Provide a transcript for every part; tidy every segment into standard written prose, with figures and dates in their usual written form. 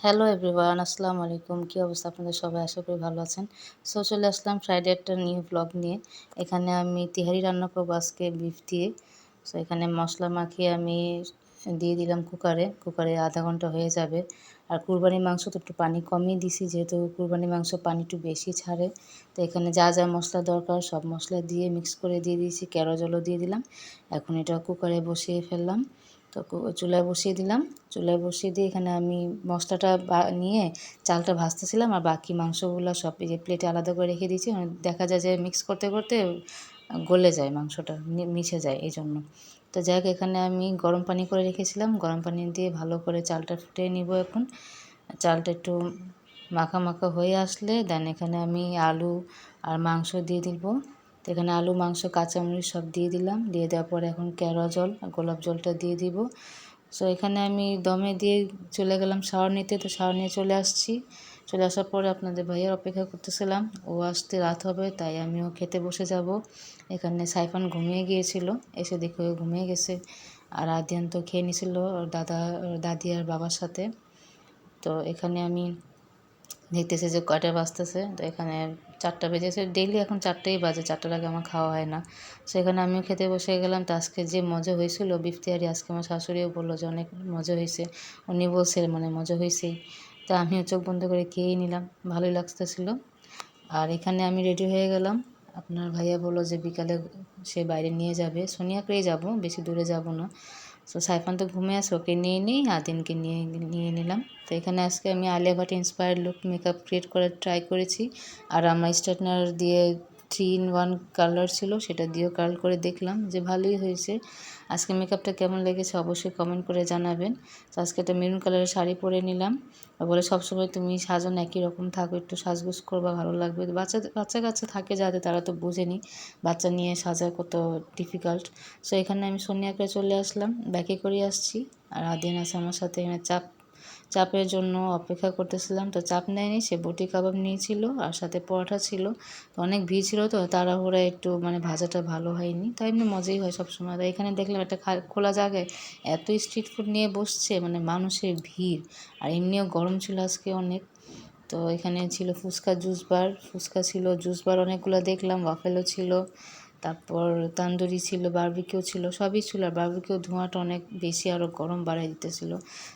Hello everyone, আসসালামু আলাইকুম। কী অবস্থা আপনাদের সবাই? আশা করি ভালো আছেন। সো চলে আসলাম ফ্রাইডে একটা নিউ ব্লগ নিয়ে। এখানে আমি তিহারি রান্না করবো আজকে বিফ দিয়ে। সো এখানে মশলা মাখিয়ে আমি দিয়ে দিলাম কুকারে আধা ঘন্টা হয়ে যাবে। আর কুরবানির মাংস তো একটু পানি কমই দিছি, যেহেতু কুরবানির মাংস পানি একটু বেশি ছাড়ে। তো এখানে যা যা মশলা দরকার সব মশলা দিয়ে মিক্স করে দিয়ে দিয়েছি, কেরোজলও দিয়ে দিলাম। এখন এটা কুকারে বসিয়ে ফেললাম। তো চুলায় বসিয়ে দিলাম। চুলায় বসিয়ে দিয়ে এখানে আমি মশলাটা নিয়ে চালটা ভাজতেছিলাম, আর বাকি মাংসগুলো সব এই যে প্লেটে আলাদা করে রেখে দিয়েছি। দেখা যায় যে মিক্স করতে করতে গলে যায়, মাংসটা মিশে যায় এই জন্য। তো যাই হোক, এখানে আমি গরম পানি করে রেখেছিলাম, গরম পানি দিয়ে ভালো করে চালটা ফুটিয়ে নিব। এখন চালটা একটু মাখা মাখা হয়ে আসলে দেন এখানে আমি আলু আর মাংস দিয়ে দিব। তো এখানে আলু, মাংস, কাঁচামরিচ সব দিয়ে দিলাম। দিয়ে দেওয়ার পরে এখন কেওড়া জল আর গোলাপ জলটা দিয়ে দিব। সো এখানে আমি দমে দিয়ে চলে গেলাম শাওয়ার নিতে। তো শাওয়ার নিয়ে চলে আসছি। চলে আসার পরে আপনাদের ভাইয়ার অপেক্ষা করতেছিলাম, ও আসতে রাত হবে তাই আমিও খেতে বসে যাব। এখানে সাইফান ঘুমিয়ে গিয়েছিল, এসে দেখে ও ঘুমিয়ে গেছে। আর আদিয়ান তো খেয়ে নিয়েছিল ওর দাদি আর বাবার সাথে। তো এখানে আমি দেখতেছি যে কয়টা বাজতেছে। তো এখানে 4টা বেজেছে। ডেইলি এখন 4টাই বাজে, 4টার আগে আমার খাওয়া হয় না। সেখানে আমিও খেতে বসে গেলাম। তো আজকে যে মজা হয়েছিল বিফ তেহারি, আজকে আমার শাশুড়িও বললো যে অনেক মজা হয়েছে। উনি বলছিলেন মানে মজা হয়েছেই। তো আমিও চোখ বন্ধ করে খেয়েই নিলাম, ভালোই লাগতেছিল। আর এখানে আমি রেডি হয়ে গেলাম। আপনার ভাইয়া বললো যে বিকালে সে বাইরে নিয়ে যাবে, সোনিয়াকেই যাব, বেশি দূরে যাব না। সো সাইফান তো ঘুমে আছে, ওকে নিয়ে নিই, আদিনকে নিয়ে নিলাম। তো এখানে আজকে আমি Alia Bhatt inspired look makeup create করার ট্রাই করেছি। আর আমার স্ট্রেটনার দিয়ে 3-in-1 কালার ছিল, সেটা দিয়েও কার্ল করে দেখলাম যে ভালোই হয়েছে। আজকে মেকআপটা কেমন লেগেছে অবশ্যই কমেন্ট করে জানাবেন। তো আজকে একটা মেরুন কালারের শাড়ি পরে নিলাম। বলে সবসময় তুমি সাজো না, একই রকম থাকো, একটু সাজগোজ করবা, ভালো লাগবে। বাচ্চা কাচ্চা থাকে যাতে, তারা তো বোঝেনি বাচ্চা নিয়ে সাজা কত ডিফিকাল্ট। সো এখানে আমি সোনিয়াকে চলে আসলাম, ব্যাকে করে আসছি। আর আদিন আছে আমার সাথে। এখানে চাপের জন্য অপেক্ষা করতেছিলাম। তো চাপ নেয়নি, সে বটি কাবাব নিয়েছিল আর সাথে পরোটা ছিল। তো অনেক ভিড় ছিল, তো তাড়াহুড়া একটু মানে ভাজাটা ভালো হয়নি। তাই এমনি মজাই হয় সবসময়। তাই এখানে দেখলাম একটা খোলা জায়গায় এত স্ট্রিট ফুড নিয়ে বসছে, মানে মানুষের ভিড়। আর এমনিও গরম ছিল আজকে অনেক। তো এখানে ছিল ফুচকা, ফুচকা ছিল, জুস বার অনেকগুলো দেখলাম, ওয়াফেলও ছিল, তারপর তান্দুরি ছিল, বারবিকিউ ছিল, সবই ছিল। আর বারবিকিউ ধোঁয়াটা অনেক বেশি, আরও গরম বাড়াই দিতেছিল।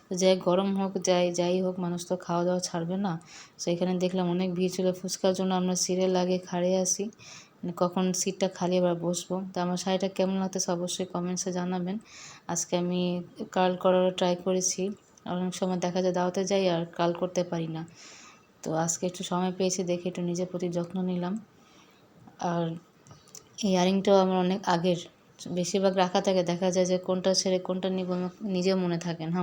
তো যাই গরম হোক যাই হোক, মানুষ তো খাওয়া দাওয়া ছাড়বে না। তো এখানে দেখলাম অনেক ভিড় ছিল ফুচকার জন্য। আমরা সিরিয়াল আগে খাড়িয়ে আসি, মানে কখন সিটটা খালি আবার বসবো। তো আমার শাড়িটা কেমন লাগতেছে অবশ্যই কমেন্টসে জানাবেন। আজকে আমি কার্ল করারও ট্রাই করেছি। অনেক সময় দেখা যায় দাওয়াতে যাই আর কার্ল করতে পারি না। তো আজকে একটু সময় পেয়েছি দেখে একটু নিজের প্রতি যত্ন নিলাম। আর এই ইয়ারিংটাও আমার অনেক আগের, বেশিরভাগ রাখা থাকে, দেখা যায় যে কোনটা ছেড়ে কোনটা নিব আমার নিজেও মনে থাকে না।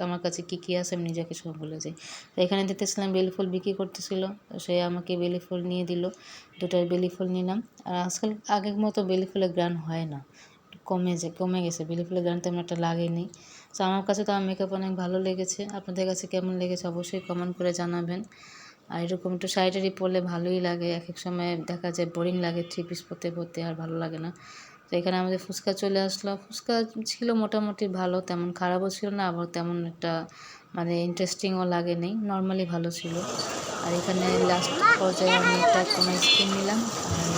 আমার কাছে কী আছে আমি নিজেকে সব ভুলে যাই। তো এখানে দেখতেছিলাম বেলি ফুল বিক্রি করতেছিল, তো সে আমাকে বেলি ফুল নিয়ে দিল। 2টা বেলি ফুল নিলাম। আর আজকাল আগের মতো বেলি ফুলের গ্রান হয় না, কমে গেছে। বেলি ফুলের গ্রান তেমন একটা লাগেনি। তো আমার কাছে তো আমার মেকআপ অনেক ভালো লেগেছে। আপনাদের কাছে কেমন লেগেছে অবশ্যই কমেন্ট করে জানাবেন। আর এরকম একটু শাড়ি পরলে ভালোই লাগে। এক এক সময় দেখা যায় বোরিং লাগে 3 পিস পরতে আর ভালো লাগে না। তো এখানে আমাদের ফুচকা চলে আসলো। ফুচকা ছিল মোটামুটি ভালো, তেমন খারাপও ছিল না, আবার তেমন একটা মানে ইন্টারেস্টিংও লাগেনি, নর্মালি ভালো ছিল। আর এখানে লাস্ট পর্যায়ে আমি একটা কোন আইসক্রিম নিলাম। আর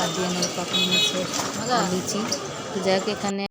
আদিয়ানের পাপা নিয়েছে লিচি। তো যাই হোক, এখানে